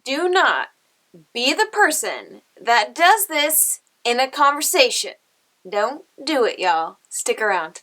Do not be the person that does this in a conversation. Don't do it, y'all. Stick around.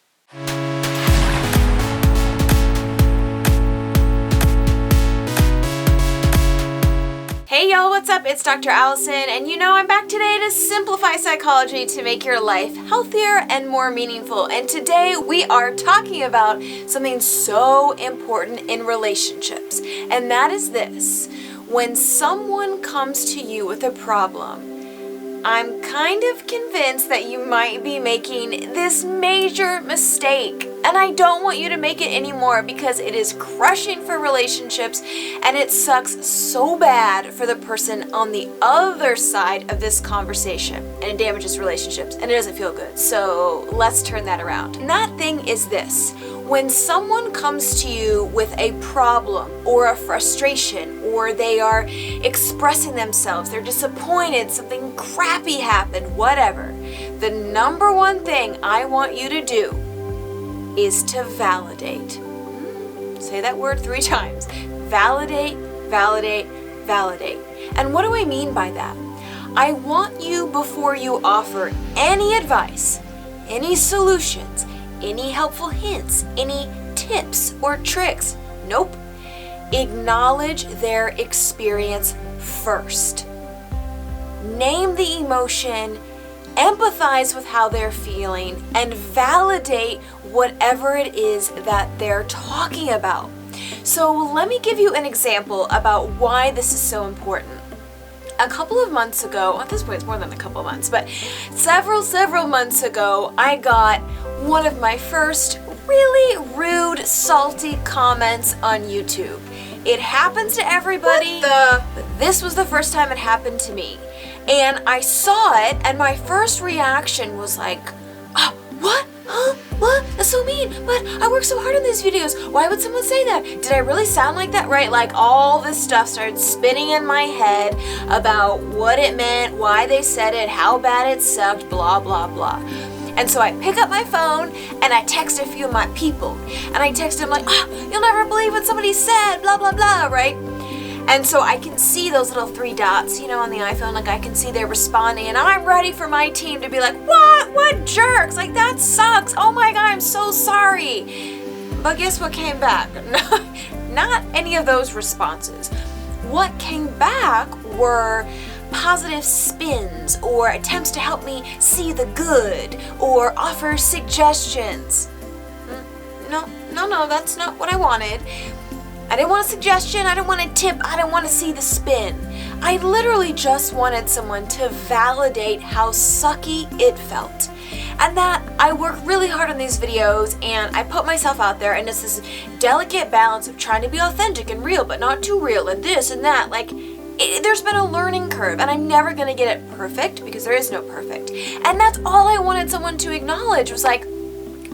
Hey y'all, what's up? It's Dr. Allison, and I'm back today to simplify psychology to make your life healthier and more meaningful. And today we are talking about something so important in relationships, and that is this. When someone comes to you with a problem, I'm kind of convinced that you might be making this major mistake, and I don't want you to make it anymore because it is crushing for relationships and it sucks so bad for the person on the other side of this conversation, and it damages relationships and it doesn't feel good. So let's turn that around. And that thing is this. When someone comes to you with a problem or a frustration, or they are expressing themselves, they're disappointed, something crappy happened, whatever, the number one thing I want you to do is to validate. Say that word 3 times. Validate, validate, validate. And what do I mean by that? I want you, before you offer any advice, any solutions, any helpful hints, any tips or tricks, nope. Acknowledge their experience first. Name the emotion, empathize with how they're feeling, and validate whatever it is that they're talking about. So let me give you an example about why this is so important. A couple of months ago, at this point it's more than a couple of months, but several months ago, I got one of my first really rude, salty comments on YouTube. It happens to everybody, but this was the first time it happened to me. And I saw it, and my first reaction was like, oh, what? Huh? What? That's so mean, but I work so hard on these videos. Why would someone say that? Did I really sound like that? Right? Like all this stuff started spinning in my head about what it meant, why they said it, how bad it sucked, blah, blah, blah. And so I pick up my phone and I text a few of my people. And I text them like, oh, you'll never believe what somebody said, blah, blah, blah, right? And so I can see those little 3 dots, on the iPhone, like I can see they're responding, and I'm ready for my team to be like, what jerks, like that sucks, oh my God, I'm so sorry. But guess what came back? Not any of those responses. What came back were positive spins or attempts to help me see the good or offer suggestions. No, that's not what I wanted. I didn't want a suggestion, I didn't want a tip, I didn't want to see the spin. I literally just wanted someone to validate how sucky it felt. And that I work really hard on these videos and I put myself out there, and it's this delicate balance of trying to be authentic and real, but not too real, and this and that. There's been a learning curve, and I'm never going to get it perfect because there is no perfect. And that's all I wanted someone to acknowledge was like,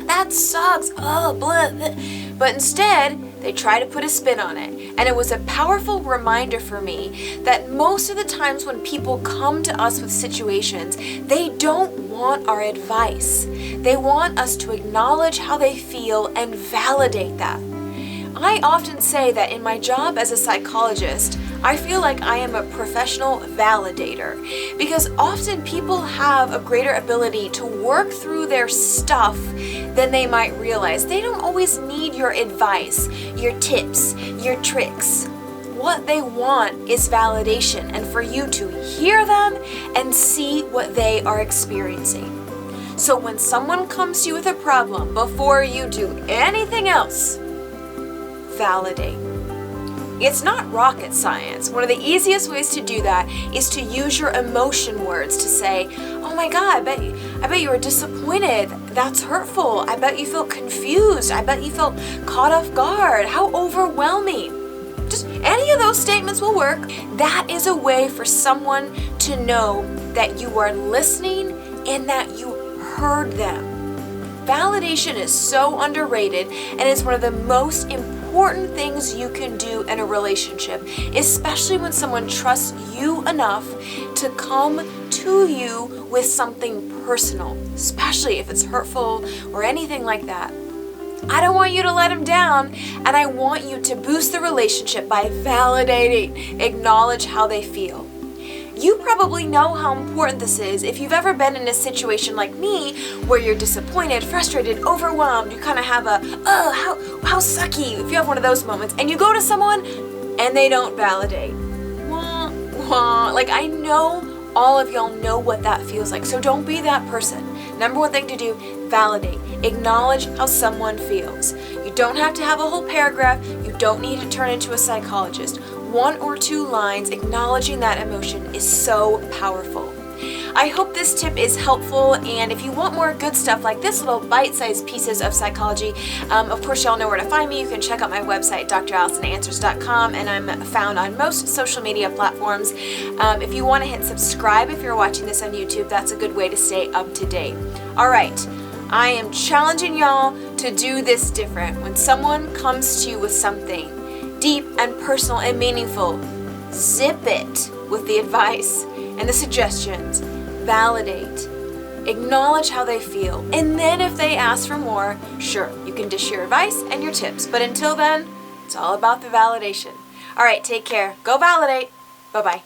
that sucks, oh, blah, blah. But instead, they try to put a spin on it. And it was a powerful reminder for me that most of the times when people come to us with situations, they don't want our advice. They want us to acknowledge how they feel and validate that. I often say that in my job as a psychologist, I feel like I am a professional validator because often people have a greater ability to work through their stuff than they might realize. They don't always need your advice, your tips, your tricks. What they want is validation and for you to hear them and see what they are experiencing. So when someone comes to you with a problem, before you do anything else, validate. It's not rocket science. One of the easiest ways to do that is to use your emotion words to say, oh my God, I bet you were disappointed. That's hurtful. I bet you felt confused. I bet you felt caught off guard. How overwhelming. Just any of those statements will work. That is a way for someone to know that you are listening and that you heard them. Validation is so underrated, and it's one of the most important things you can do in a relationship, especially when someone trusts you enough to come to you with something personal, especially if it's hurtful or anything like that. I don't want you to let them down, and I want you to boost the relationship by validating, acknowledge how they feel. You probably know how important this is if you've ever been in a situation like me where you're disappointed, frustrated, overwhelmed, you kind of have a, how sucky, if you have one of those moments, and you go to someone and they don't validate. Wah, wah. Like, I know all of y'all know what that feels like, so don't be that person. Number one thing to do, validate. Acknowledge how someone feels. You don't have to have a whole paragraph. You don't need to turn into a psychologist. 1 or 2 lines acknowledging that emotion is so powerful. I hope this tip is helpful, and if you want more good stuff like this, little bite-sized pieces of psychology, of course y'all know where to find me. You can check out my website, drallisonanswers.com, and I'm found on most social media platforms. If you want to hit subscribe if you're watching this on YouTube, that's a good way to stay up to date. All right, I am challenging y'all to do this different. When someone comes to you with something deep and personal and meaningful, zip it with the advice and the suggestions. Validate, acknowledge how they feel, and then if they ask for more, sure, you can dish your advice and your tips, but until then, it's all about the validation. All right, take care. Go validate. Bye-bye.